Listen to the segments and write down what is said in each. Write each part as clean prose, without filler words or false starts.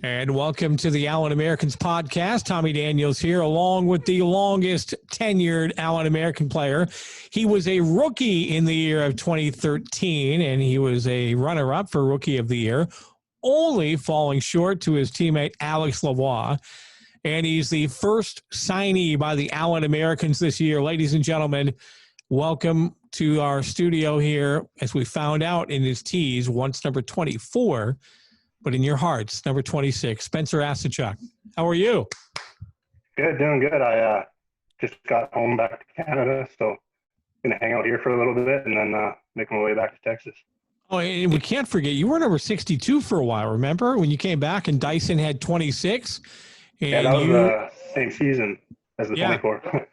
And welcome to the Allen Americans podcast. Tommy Daniels here, along with the longest tenured Allen American player. He was a rookie in the year of 2013, and he was a runner-up for Rookie of the Year, only falling short to his teammate Alex Lavoie. And he's the first signee by the Allen Americans this year. Ladies and gentlemen, welcome to our studio here, as we found out in his tease, once number 24, but in your hearts, number 26, Spencer Asuchak. How are you? Good, doing good. I just got home back to Canada, so going to hang out here for a little bit and then make my way back to Texas. Oh, and we can't forget, you were number 62 for a while, remember? When you came back and Dyson had 26. And yeah, that was the same season as the 24.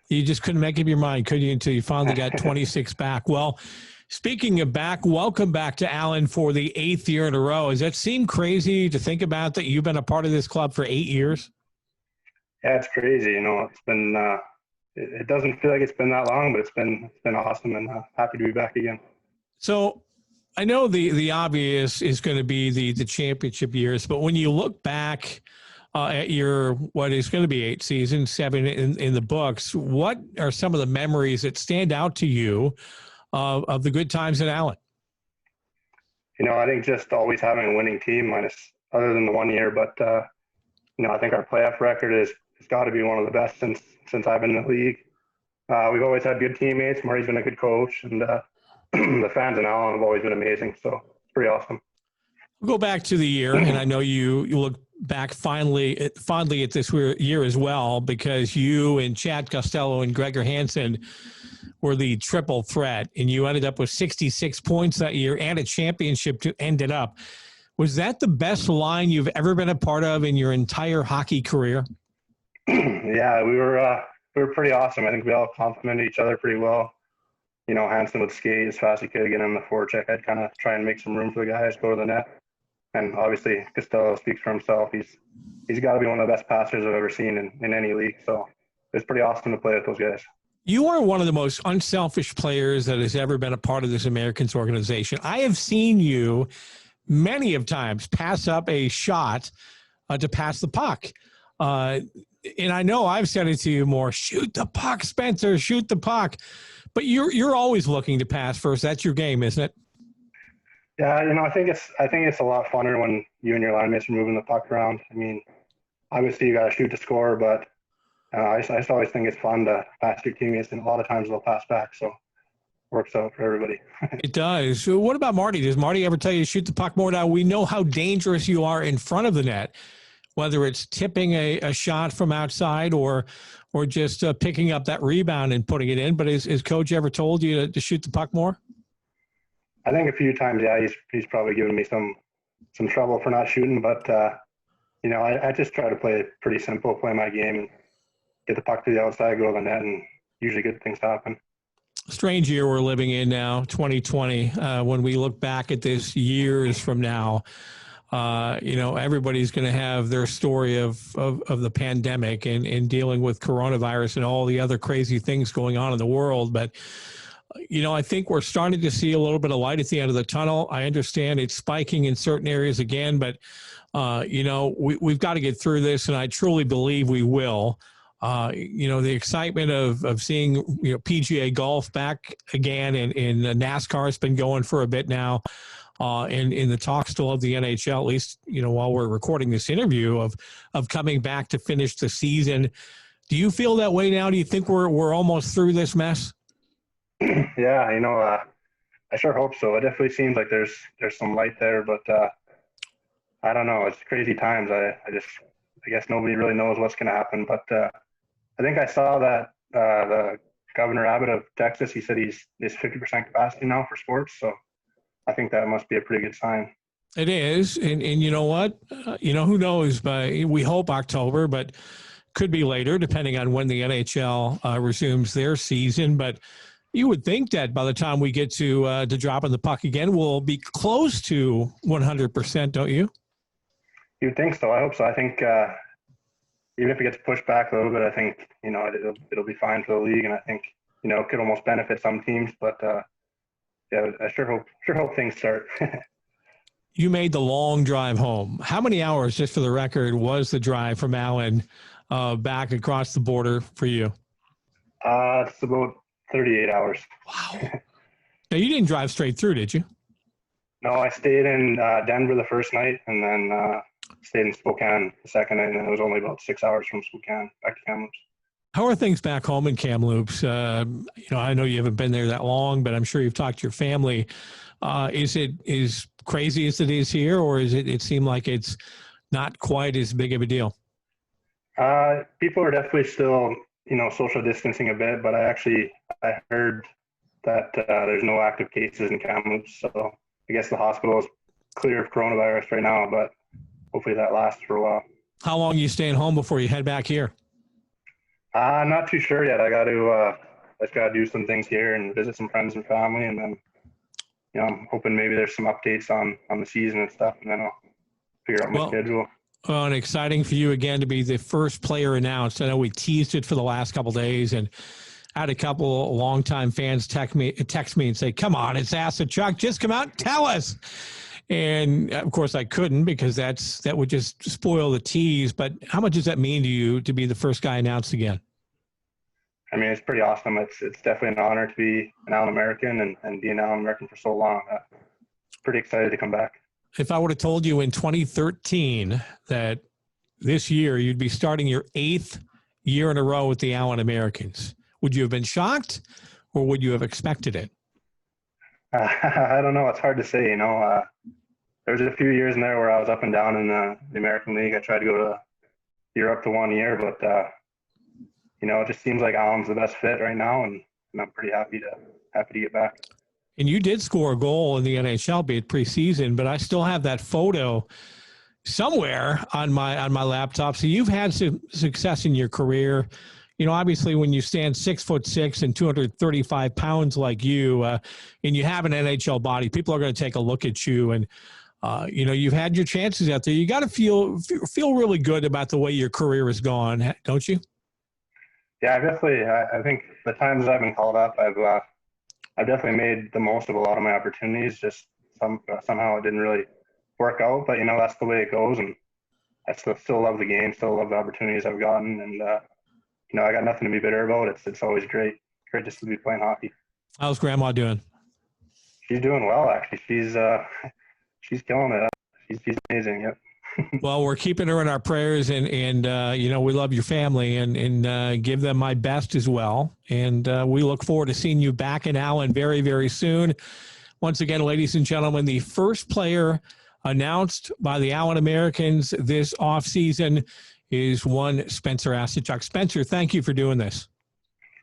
You just couldn't make up your mind, could you, until you finally got 26 back. Well, speaking of back, welcome back to Allen for the 8th year in a row. Does that seem crazy to think about, that you've been a part of this club for 8 years? Yeah, it's crazy. You know, it's been it doesn't feel like it's been that long, but it's been awesome, and happy to be back again. So I know the obvious is going to be the championship years, but when you look back at your, what is going to be 8 seasons, 7 in the books, what are some of the memories that stand out to you of the good times at Allen? You know, I think just always having a winning team, other than the 1 year, but you know, I think our playoff record has got to be one of the best since I've been in the league. We've always had good teammates. Murray's been a good coach, and the fans in Allen have always been amazing. So it's pretty awesome. We'll go back to the year, and I know you look back fondly at this year as well, because you and Chad Costello and Gregor Hansen were the triple threat, and you ended up with 66 points that year and a championship to end it up. Was that the best line you've ever been a part of in your entire hockey career? Yeah, we were pretty awesome. I think we all complimented each other pretty well. You know, Hansen would skate as fast as he could, get in the forecheck. I'd kind of try and make some room for the guys, go to the net. And obviously, Costello speaks for himself. He's got to be one of the best passers I've ever seen in any league. So it's pretty awesome to play with those guys. You are one of the most unselfish players that has ever been a part of this Americans organization. I have seen you many of times pass up a shot to pass the puck. And I know I've said it to you more, shoot the puck, Spencer, shoot the puck. But you're always looking to pass first. That's your game, isn't it? Yeah, you know, I think it's a lot funner when you and your line mates are moving the puck around. I mean, obviously you got to shoot to score, but I just always think it's fun to pass your teammates, and a lot of times they'll pass back, so it works out for everybody. It does. So what about Marty? Does Marty ever tell you to shoot the puck more? Now, we know how dangerous you are in front of the net, whether it's tipping a shot from outside or just picking up that rebound and putting it in. But has Coach ever told you to shoot the puck more? I think a few times, yeah, he's probably given me some trouble for not shooting, but you know, I just try to play it pretty simple, play my game, and get the puck to the outside, go to the net, and usually good things happen. Strange year we're living in now, 2020. When we look back at this years from now, you know, everybody's going to have their story of the pandemic and dealing with coronavirus and all the other crazy things going on in the world. But you know, I think we're starting to see a little bit of light at the end of the tunnel. I understand it's spiking in certain areas again, but, you know, we've got to get through this, and I truly believe we will. You know, the excitement of seeing, you know, PGA golf back again, and NASCAR has been going for a bit now, and in the talk still of the NHL, at least, you know, while we're recording this interview, of coming back to finish the season. Do you feel that way now? Do you think we're almost through this mess? Yeah, you know, I sure hope so. It definitely seems like there's some light there, but I don't know. It's crazy times. I guess nobody really knows what's going to happen. But I think I saw that the Governor Abbott of Texas, he said he's 50% capacity now for sports. So I think that must be a pretty good sign. It is, and you know what? You know, who knows? We hope October, but could be later, depending on when the NHL resumes their season. But you would think that by the time we get to dropping the puck again, we'll be close to 100%, don't you? You'd think so. I hope so. I think even if it gets pushed back a little bit, I think, you know, it'll be fine for the league, and I think, you know, it could almost benefit some teams. But yeah, I sure hope things start. you made the long drive home. How many hours, just for the record, was the drive from Allen back across the border for you? It's about 38 hours. Wow. Now, you didn't drive straight through, did you? No, I stayed in Denver the first night, and then stayed in Spokane the second night, and then it was only about 6 hours from Spokane back to Kamloops. How are things back home in Kamloops? I know you haven't been there that long, but I'm sure you've talked to your family. Is it as crazy as it is here, or is it seem like it's not quite as big of a deal? People are definitely still, social distancing a bit, but I heard that there's no active cases in Kamloops, so I guess the hospital is clear of coronavirus right now, but hopefully that lasts for a while. How long are you staying home before you head back here? Not too sure yet. I just got to do some things here and visit some friends and family, and then, I'm hoping maybe there's some updates on the season and stuff, and then I'll figure out my schedule. Well, and exciting for you again to be the first player announced. I know we teased it for the last couple of days, and I had a couple of longtime fans text me and say, "Come on, it's Asuchak. Just come out and tell us." And of course, I couldn't because that would just spoil the tease. But how much does that mean to you to be the first guy announced again? I mean, it's pretty awesome. It's definitely an honor to be an Allen American and be an Allen American for so long. Pretty excited to come back. If I would have told you in 2013 that this year you'd be starting your 8th year in a row with the Allen Americans, would you have been shocked or would you have expected it? I don't know. It's hard to say. There was a few years in there where I was up and down in the American League. I tried to go to Europe to 1 year, but it just seems like Allen's the best fit right now, and I'm pretty happy to get back. And you did score a goal in the NHL, be it preseason, but I still have that photo somewhere on my laptop. So you've had some success in your career. Obviously when you stand 6'6" and 235 pounds like you, and you have an NHL body, people are going to take a look at you. And, you've had your chances out there. You got to feel really good about the way your career has gone, don't you? Yeah, I think the times I've been called up, I've definitely made the most of a lot of my opportunities. Just somehow it didn't really work out, but that's the way it goes. And I still love the game, still love the opportunities I've gotten, and I got nothing to be bitter about. It's always great just to be playing hockey. How's Grandma doing? She's doing well, actually. She's killing it. She's amazing. Yep. Well, we're keeping her in our prayers, and we love your family and give them my best as well. And we look forward to seeing you back in Allen very, very soon. Once again, ladies and gentlemen, the first player announced by the Allen Americans this offseason is one Spencer Asuchak. Spencer, thank you for doing this.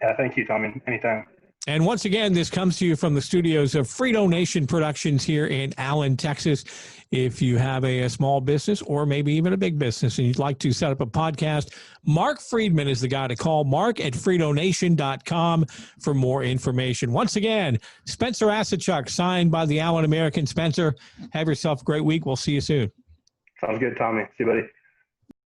Yeah, thank you, Tommy. Anytime. And once again, this comes to you from the studios of Frito Nation Productions here in Allen, Texas. If you have a small business or maybe even a big business and you'd like to set up a podcast, Mark Friedman is the guy to call. Mark at FritoNation.com for more information. Once again, Spencer Asuchak, signed by the Allen American. Spencer, have yourself a great week. We'll see you soon. Sounds good, Tommy. See you, buddy.